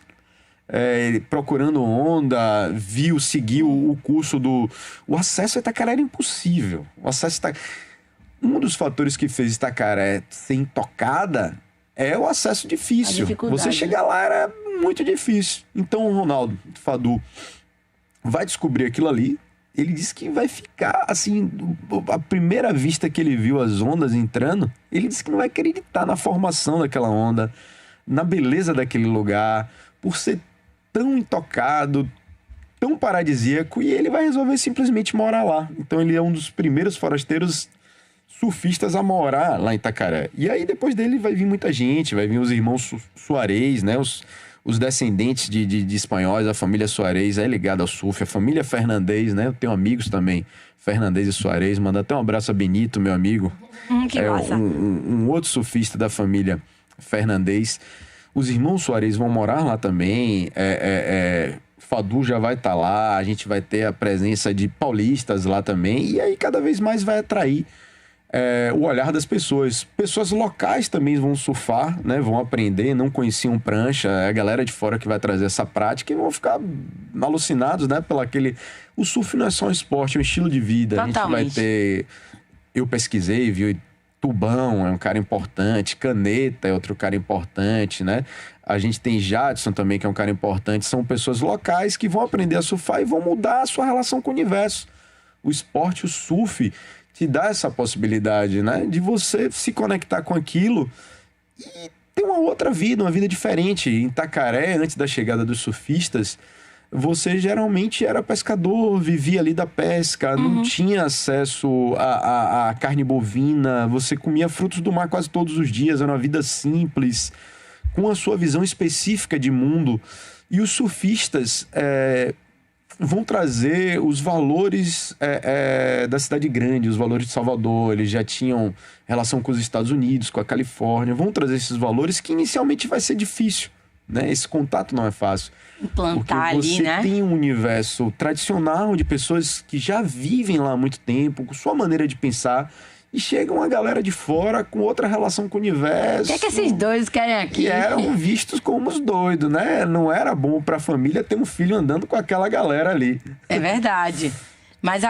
S3: procurando onda, seguiu o curso do... O acesso a Itacaré era impossível. Um dos fatores que fez Itacaré ser intocada é o acesso difícil. Você chegar lá era muito difícil. Então o Ronaldo Fadu vai descobrir aquilo ali. Ele disse que vai ficar, assim, a primeira vista que ele viu as ondas entrando, ele disse que não vai acreditar na formação daquela onda, na beleza daquele lugar, por ser tão intocado, tão paradisíaco, e ele vai resolver simplesmente morar lá. Então ele é um dos primeiros forasteiros surfistas a morar lá em Itacaré. E aí depois dele vai vir muita gente, vai vir os irmãos Soares, né, os descendentes de espanhóis, a família Soares é ligada ao surf, a família Fernandes, né? Eu tenho amigos também, Fernandes e Soares, manda até um abraço a Benito, meu amigo.
S2: Que massa.
S3: Um outro surfista da família Fernandes. Os irmãos Soares vão morar lá também, Fadu já vai estar lá, a gente vai ter a presença de paulistas lá também, e aí cada vez mais vai atrair o olhar das pessoas. Pessoas locais também vão surfar, né? Vão aprender, não conheciam prancha. É a galera de fora que vai trazer essa prática e vão ficar alucinados, né? O surf não é só um esporte, é um estilo de vida. Totalmente. A gente vai ter... Eu pesquisei, viu? Tubão é um cara importante, Caneta é outro cara importante, né? A gente tem Jadson também, que é um cara importante. São pessoas locais que vão aprender a surfar e vão mudar a sua relação com o universo. O esporte, o surf... te dá essa possibilidade, né? De você se conectar com aquilo e ter uma outra vida, uma vida diferente. Em Itacaré, antes da chegada dos surfistas, você geralmente era pescador, vivia ali da pesca, não tinha acesso a carne bovina, você comia frutos do mar quase todos os dias, era uma vida simples, com a sua visão específica de mundo. E os surfistas... vão trazer os valores da cidade grande, os valores de Salvador. Eles já tinham relação com os Estados Unidos, com a Califórnia. Vão trazer esses valores que inicialmente vai ser difícil, né? Esse contato não é fácil.
S2: Implantar
S3: porque você
S2: ali, né?
S3: tem um universo tradicional de pessoas que já vivem lá há muito tempo, com sua maneira de pensar. E chega uma galera de fora com outra relação com o universo.
S2: O que esses dois querem aqui?
S3: Que eram vistos como os doidos, né? Não era bom pra família ter um filho andando com aquela galera ali.
S2: É verdade. Mas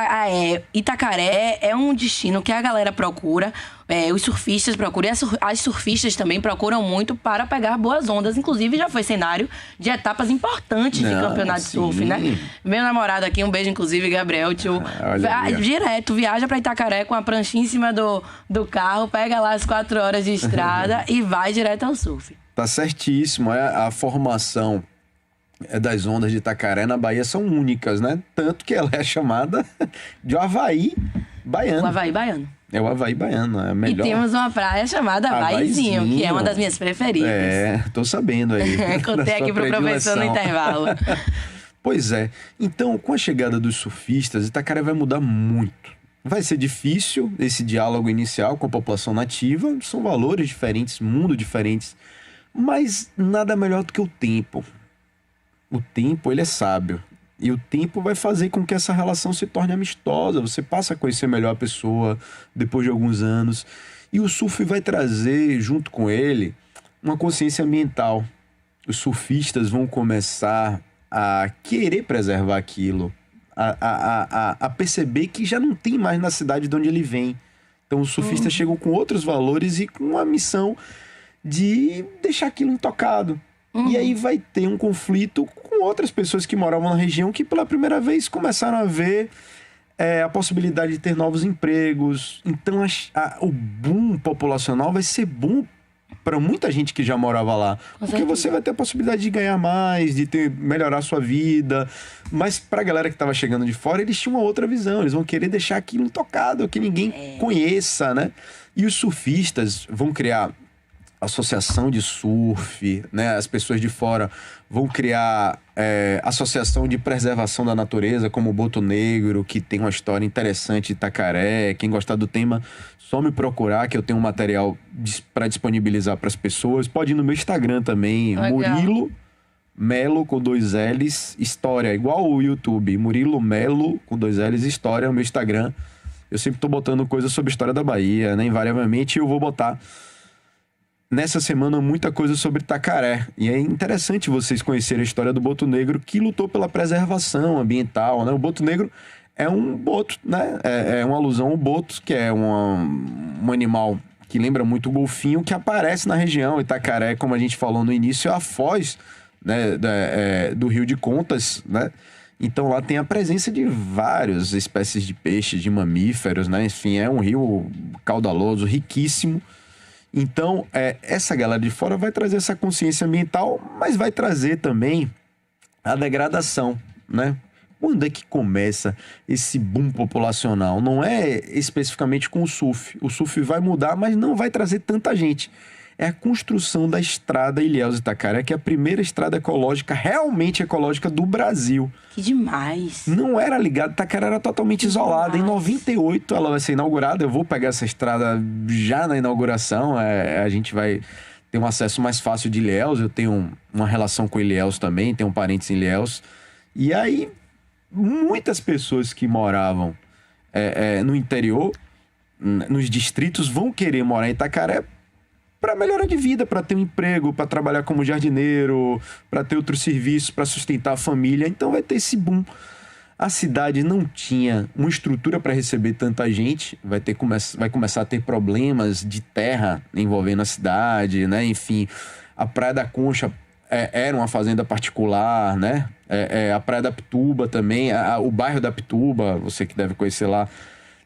S2: Itacaré é um destino que a galera procura, os surfistas procuram, e as surfistas também procuram muito para pegar boas ondas. Inclusive, já foi cenário de etapas importantes de campeonato de surf, né? Meu namorado aqui, um beijo, inclusive, Gabriel, tio, direto viaja para Itacaré com a pranchinha em cima do carro, pega lá as 4 horas de estrada e vai direto ao surf.
S3: Tá certíssimo. A formação das ondas de Itacaré na Bahia são únicas, né? Tanto que ela é chamada de Havaí Baiano.
S2: O Havaí Baiano.
S3: É o Havaí Baiano, é melhor.
S2: E temos uma praia chamada Havaizinho, que é uma das minhas preferidas.
S3: Tô sabendo aí.
S2: Contei aqui pro professor no intervalo.
S3: Pois é. Então, com a chegada dos surfistas, Itacaré vai mudar muito. Vai ser difícil esse diálogo inicial com a população nativa. São valores diferentes, mundo diferentes. Mas nada melhor do que o tempo. O tempo, ele é sábio. E o tempo vai fazer com que essa relação se torne amistosa. Você passa a conhecer melhor a pessoa depois de alguns anos. E o surf vai trazer, junto com ele, uma consciência ambiental. Os surfistas vão começar a querer preservar aquilo. A perceber que já não tem mais na cidade de onde ele vem. Então os surfistas chegam com outros valores e com a missão de deixar aquilo intocado. E aí vai ter um conflito com outras pessoas que moravam na região que pela primeira vez começaram a ver a possibilidade de ter novos empregos. Então o boom populacional vai ser bom para muita gente que já morava lá. Porque você vai ter a possibilidade de ganhar mais, de melhorar a sua vida. Mas para a galera que estava chegando de fora, eles tinham uma outra visão. Eles vão querer deixar aquilo intocado, que ninguém conheça, né? E os surfistas vão criar associação de surf, né? As pessoas de fora vão criar associação de preservação da natureza, como o Boto Negro, que tem uma história interessante de Itacaré. Quem gostar do tema, só me procurar, que eu tenho um material para disponibilizar para as pessoas. Pode ir no meu Instagram também, legal. Murilo Melo com 2 L's, História, igual o YouTube. Murilo Melo com 2 L's, História, é o meu Instagram. Eu sempre tô botando coisa sobre a história da Bahia, né? Invariavelmente eu vou botar nessa semana muita coisa sobre Itacaré. E é interessante vocês conhecerem a história do Boto Negro, que lutou pela preservação ambiental, né? O Boto Negro é um boto, né? É uma alusão ao boto, que é um animal que lembra muito o golfinho, que aparece na região. Itacaré, como a gente falou no início, é a foz, né, do Rio de Contas, né? Então lá tem a presença de várias espécies de peixes, de mamíferos, né? Enfim, é um rio caudaloso, riquíssimo. Então, essa galera de fora vai trazer essa consciência ambiental, mas vai trazer também a degradação, né? Quando é que começa esse boom populacional? Não é especificamente com o surf. O surf vai mudar, mas não vai trazer tanta gente. É a construção da estrada Ilhéus-Itacaré, que é a primeira estrada ecológica, realmente ecológica do Brasil.
S2: Que demais!
S3: Não era ligada, Itacaré era totalmente isolada. Em 98 ela vai ser inaugurada. Eu vou pegar essa estrada já na inauguração. A gente vai ter um acesso mais fácil de Ilhéus. Eu tenho uma relação com Ilhéus também, tenho parentes em Ilhéus. E aí, muitas pessoas que moravam no interior, nos distritos, vão querer morar em Itacaré para melhorar de vida, para ter um emprego, para trabalhar como jardineiro, para ter outros serviços, para sustentar a família. Então vai ter esse boom. A cidade não tinha uma estrutura para receber tanta gente, vai começar a ter problemas de terra envolvendo a cidade, né? Enfim, a Praia da Concha era uma fazenda particular, né? A Praia da Pituba também, o bairro da Pituba, você que deve conhecer lá,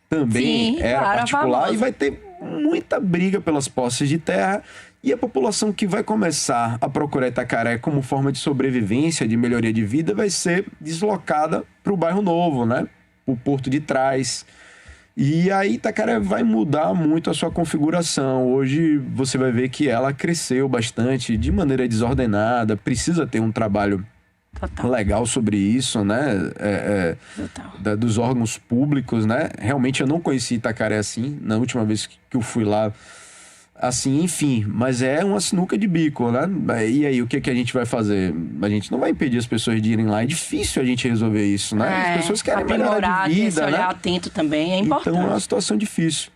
S3: também era particular. E vai ter muita briga pelas posses de terra, e a população que vai começar a procurar Itacaré como forma de sobrevivência, de melhoria de vida, vai ser deslocada para o bairro novo, né? O Porto de Trás. E aí Itacaré vai mudar muito a sua configuração. Hoje você vai ver que ela cresceu bastante, de maneira desordenada, precisa ter um trabalho legal sobre isso, né? Dos órgãos públicos, né? Realmente eu não conheci Itacaré assim, na última vez que eu fui lá, assim, enfim, mas é uma sinuca de bico, né? E aí, o que a gente vai fazer? A gente não vai impedir as pessoas de irem lá, é difícil a gente resolver isso, né? As pessoas querem melhorar de vida,
S2: esse olhar atento também é importante.
S3: Então é uma situação difícil.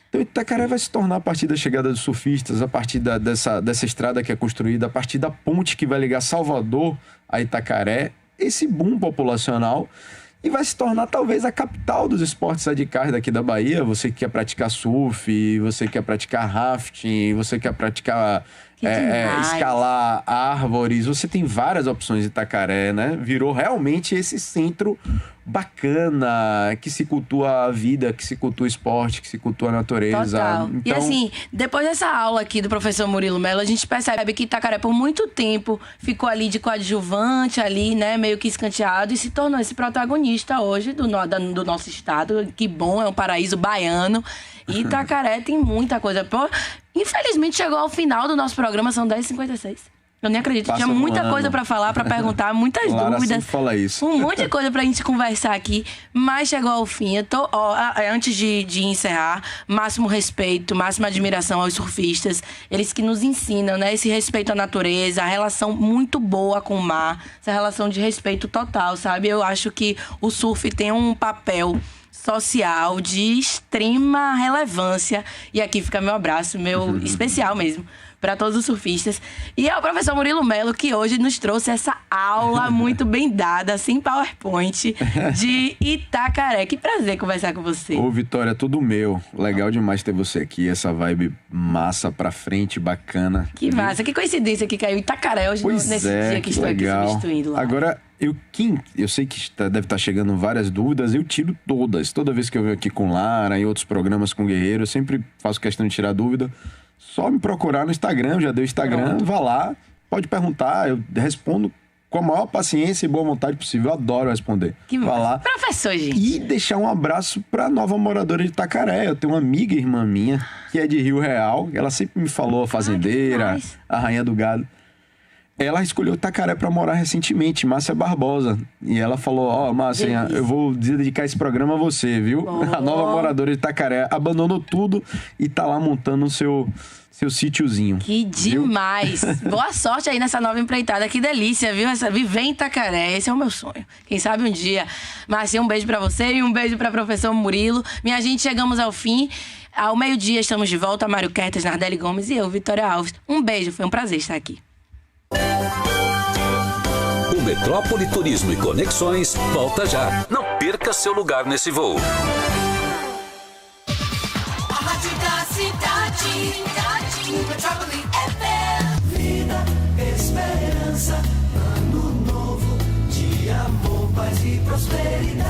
S3: Então Itacaré vai se tornar, a partir da chegada dos surfistas, a partir dessa estrada que é construída, a partir da ponte que vai ligar Salvador a Itacaré, esse boom populacional. e vai se tornar talvez a capital dos esportes radicais daqui da Bahia. Você que quer praticar surf, você quer praticar rafting, você quer praticar escalar árvores, você tem várias opções em Itacaré, né? Virou realmente esse centro bacana, que se cultua a vida, que se cultua o esporte, que se cultua a natureza.
S2: Total.
S3: Então...
S2: E assim, depois dessa aula aqui do professor Murilo Mello, a gente percebe que Itacaré por muito tempo ficou ali de coadjuvante, ali, né, meio que escanteado, e se tornou esse protagonista hoje do nosso estado. Que bom, é um paraíso baiano. E Itacaré tem muita coisa. Pô, infelizmente chegou ao final do nosso programa, são 10h56. Eu nem acredito, tinha muita coisa pra falar, pra perguntar, muitas dúvidas.
S3: Fala isso.
S2: Um monte de coisa pra gente conversar aqui, mas chegou ao fim. Eu tô, antes de encerrar, máximo respeito, máxima admiração aos surfistas. Eles que nos ensinam, né? Esse respeito à natureza, a relação muito boa com o mar, essa relação de respeito total, sabe? Eu acho que o surf tem um papel social de extrema relevância. E aqui fica meu abraço, meu especial mesmo, para todos os surfistas. E ao professor Murilo Mello, que hoje nos trouxe essa aula muito bem dada, sem PowerPoint, de Itacaré. Que prazer conversar com você.
S3: Ô, Vitória, tudo meu. Legal demais ter você aqui, essa vibe massa pra frente, bacana.
S2: Que massa, que coincidência que caiu Itacaré hoje, nesse dia que estou
S3: legal.
S2: aqui substituindo lá.
S3: Agora, eu sei que deve estar chegando várias dúvidas, eu tiro todas. Toda vez que eu venho aqui com Lara, em outros programas com Guerreiro, eu sempre faço questão de tirar dúvida. Só me procurar no Instagram, eu já dei o Instagram, vá lá, pode perguntar, eu respondo com a maior paciência e boa vontade possível. Eu adoro responder.
S2: Que
S3: vá lá.
S2: Professor, gente.
S3: E deixar um abraço pra nova moradora de Itacaré. Eu tenho uma amiga, irmã minha, que é de Rio Real. Ela sempre me falou, a fazendeira, a rainha do gado. Ela escolheu Itacaré pra morar recentemente, Márcia Barbosa. E ela falou, Márcia, eu vou dedicar esse programa a você, viu? A nova moradora de Itacaré abandonou tudo e tá lá montando o seu sítiozinho.
S2: Que demais! Boa sorte aí nessa nova empreitada. Que delícia, viu? Viver em Itacaré, esse é o meu sonho. Quem sabe um dia. Márcia, um beijo pra você e um beijo pra professor Murilo. Minha gente, chegamos ao fim. Ao meio-dia estamos de volta. Mário Kertes, Nardelli Gomes e eu, Vitória Alves. Um beijo, foi um prazer estar aqui.
S4: O Metrópole Turismo e Conexões volta já. Não perca seu lugar nesse voo.
S5: A rádio da cidade, Metrópole FM. Vida, esperança, ano novo, de amor, paz e prosperidade.